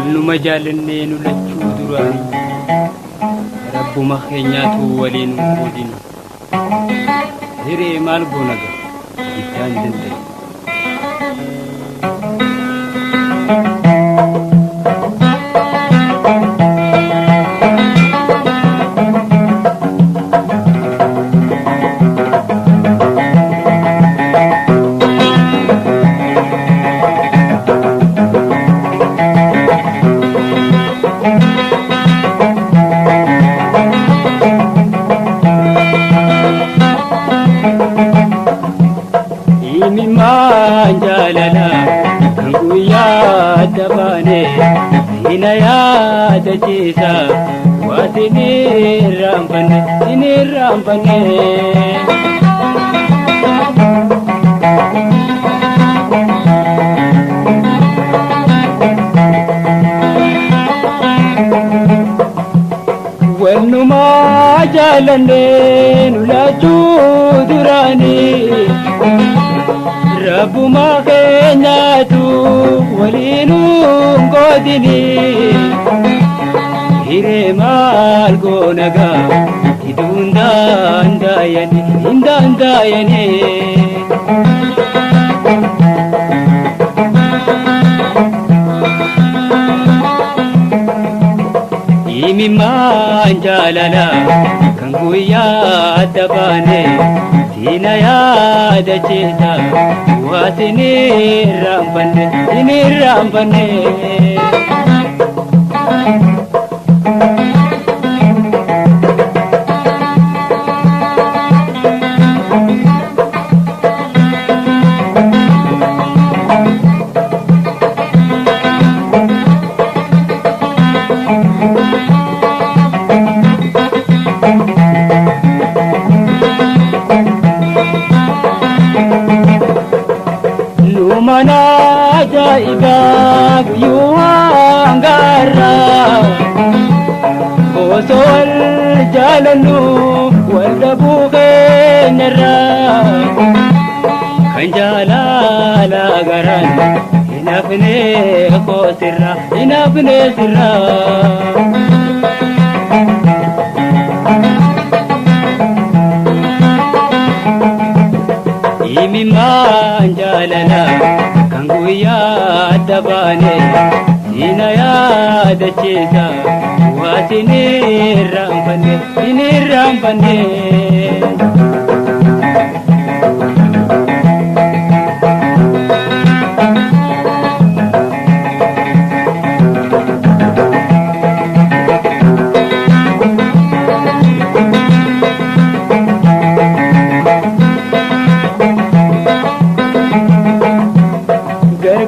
Walnuma jaalannee nu lachuu duraanii rabbuma keenyaatu waliin godhinu hiree maal goona gaa iddaan danda'e. Manjalala kanguya dabane ina ya dajisa watini rampane Walnuma jalane nulaju durani Rabbuma keenyaatu waliin godhini hiree maal goona gaa iduun daandayani Imimmaan jaalala kan guyyaa dabane Ina ya dajisa watini rampane Mana jaiba yuangara Osol jalanu waldabu kenyara Kanjala lagaran inafne sirra Imimmaan jaalala kan guyyaa dabane ina yaadachiisa waatini rampane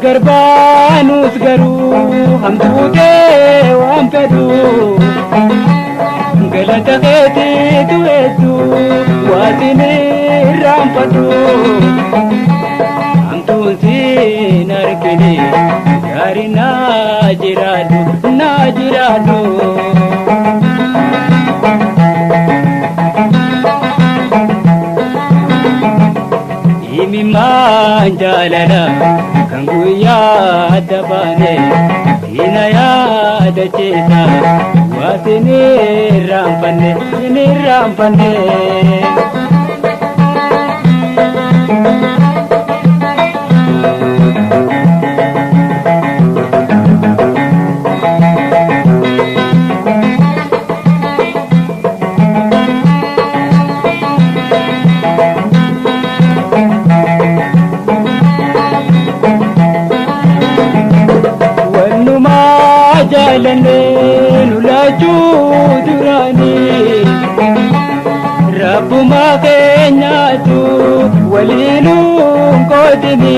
Garbanus garu hamtuute waan fedhu galata keeti tu'eetu waatini raanfadhu hamtuun siin argini gaarii naa jiraadhu Imimmaan jaalala kan guyyaa dabane ina yaadachiisa waatini raanfanne Jalane nulaju durani Rabbuma keenyaatu waliin godhini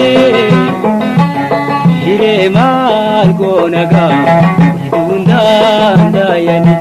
hiree maal goona gaa iduun daandayani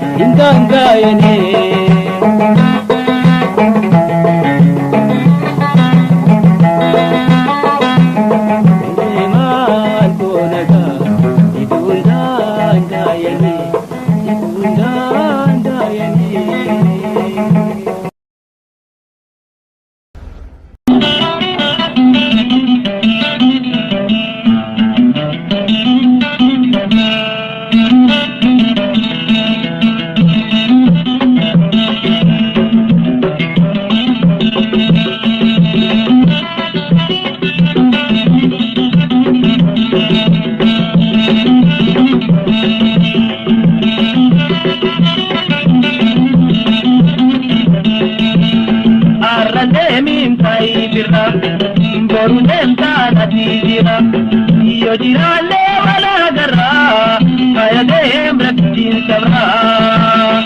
jiraanne wala agarraa kaya deem rabbiin sabraa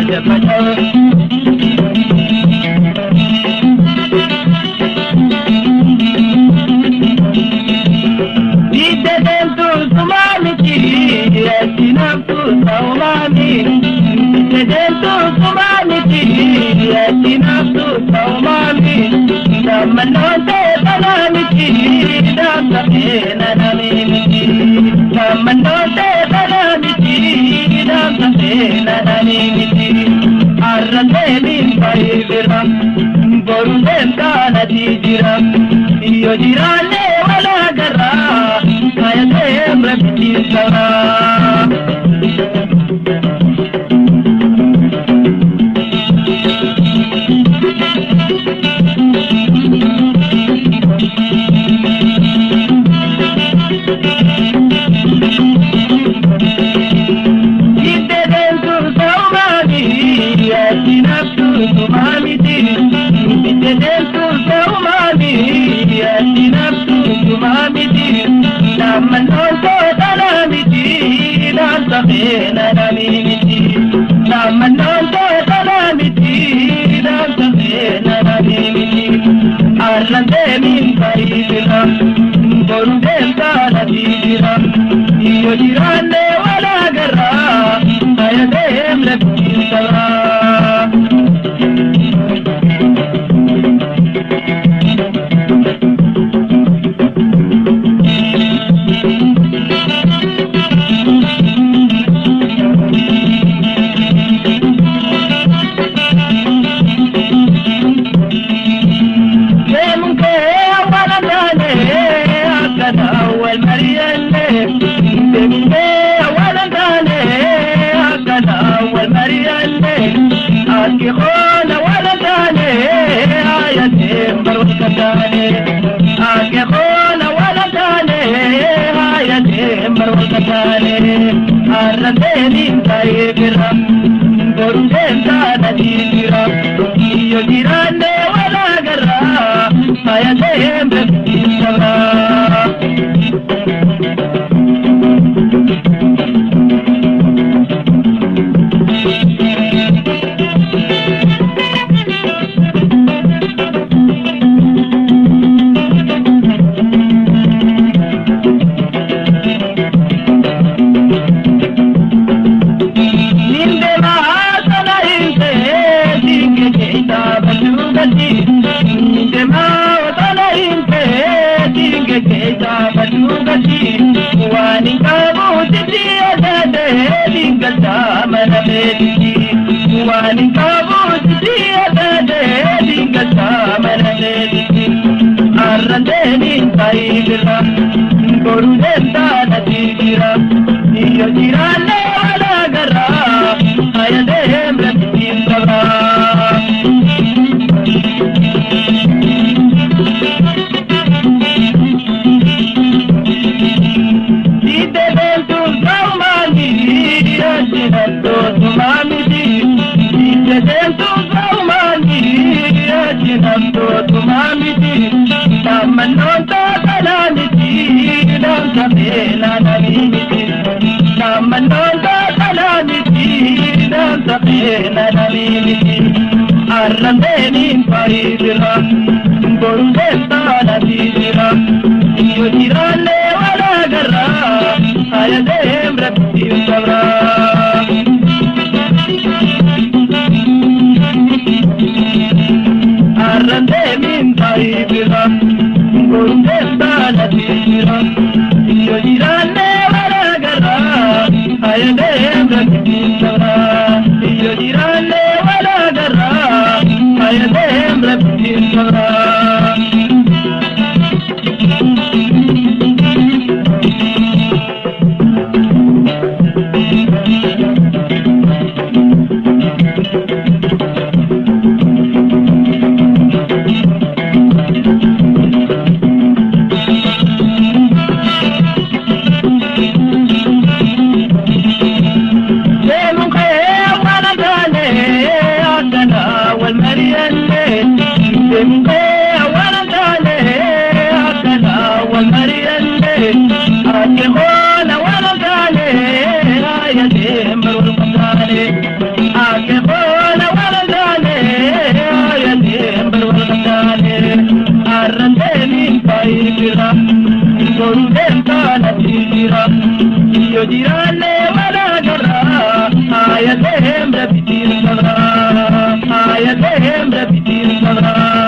ajabata deemtu sumaamiti asinabtu saumaami deemtu sumaamiti asinabtu saumaami damanote banamiti damsafeena namimiti damanote banamiti damsafeena namimiti arrateemin baybira boru deemtaanati jira iyo jiraanne wala agarraa kaya deem rabbiin sabraa Arrandemin baybira boru deemtaanati jira iyo jiraanne wala agarraa kaya deem rabbiin sabraa arrandemin baybira boru deemtaanati jira iyo jiraanne wala agarraa kaya deem rabbiin sabraa arrandemin baybira boru deemtaanati jira iyo jiraanne wala agarraa kaya deem rabbiin sabraa deemtu saumaami asinabtu sumaamiti deemtu saumaami asinabtu sumaamiti damanoota banamiti damsafeena namimiti damanoota banamiti damsafeena namimiti arrandemin baybira boru deemtaanati jira iyo jiraanne wala agarraa kaya deem rabbiin sabraa arrandemin baybira boru deemtaanati jira iyo jiraanne wala agarraa kaya deem rabbiin sabraa iyo jiraanne wala agarraa kaya deem rabbiin sabraa يجيرالي ولا جرى آياتهم ربتين صدرا آياتهم ربتين صدرا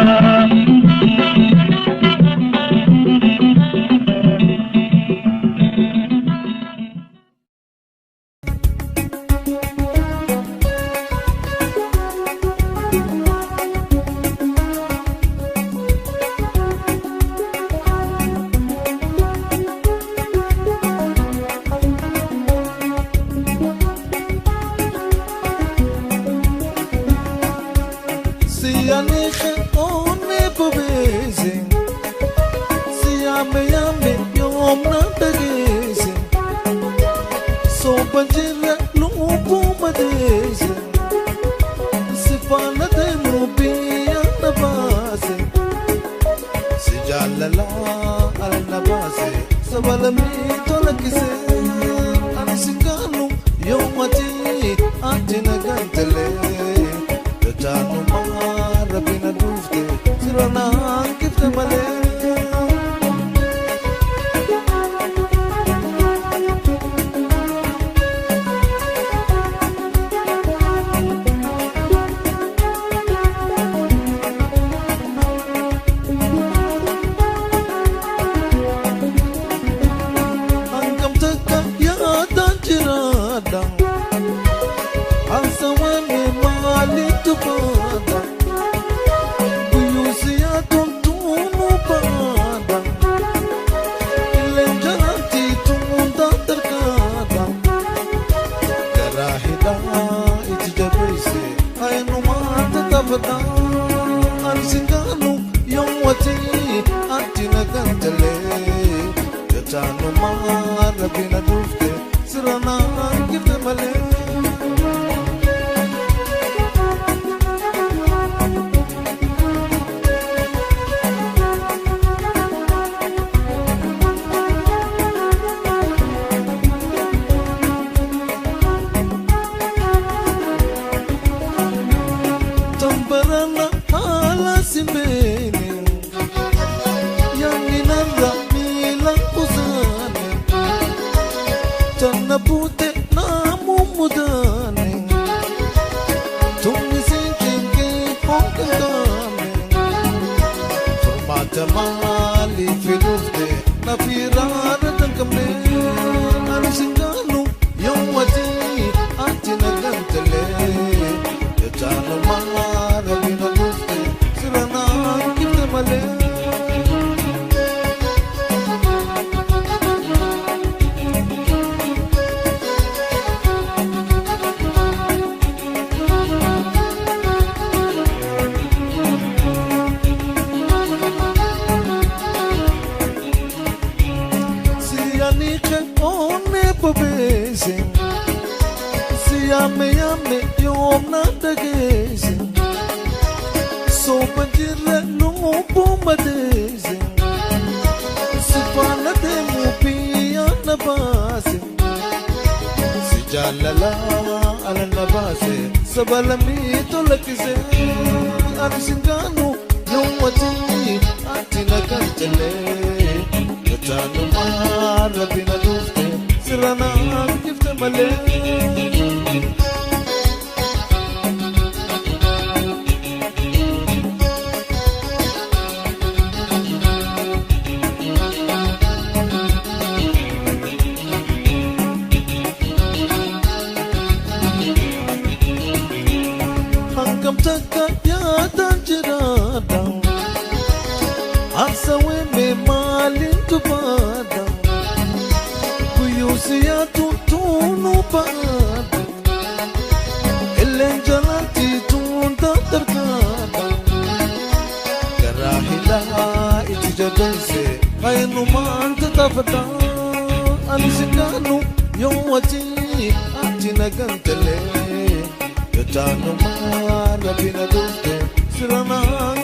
Tanu mara bina dufte, sirana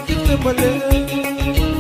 kite male.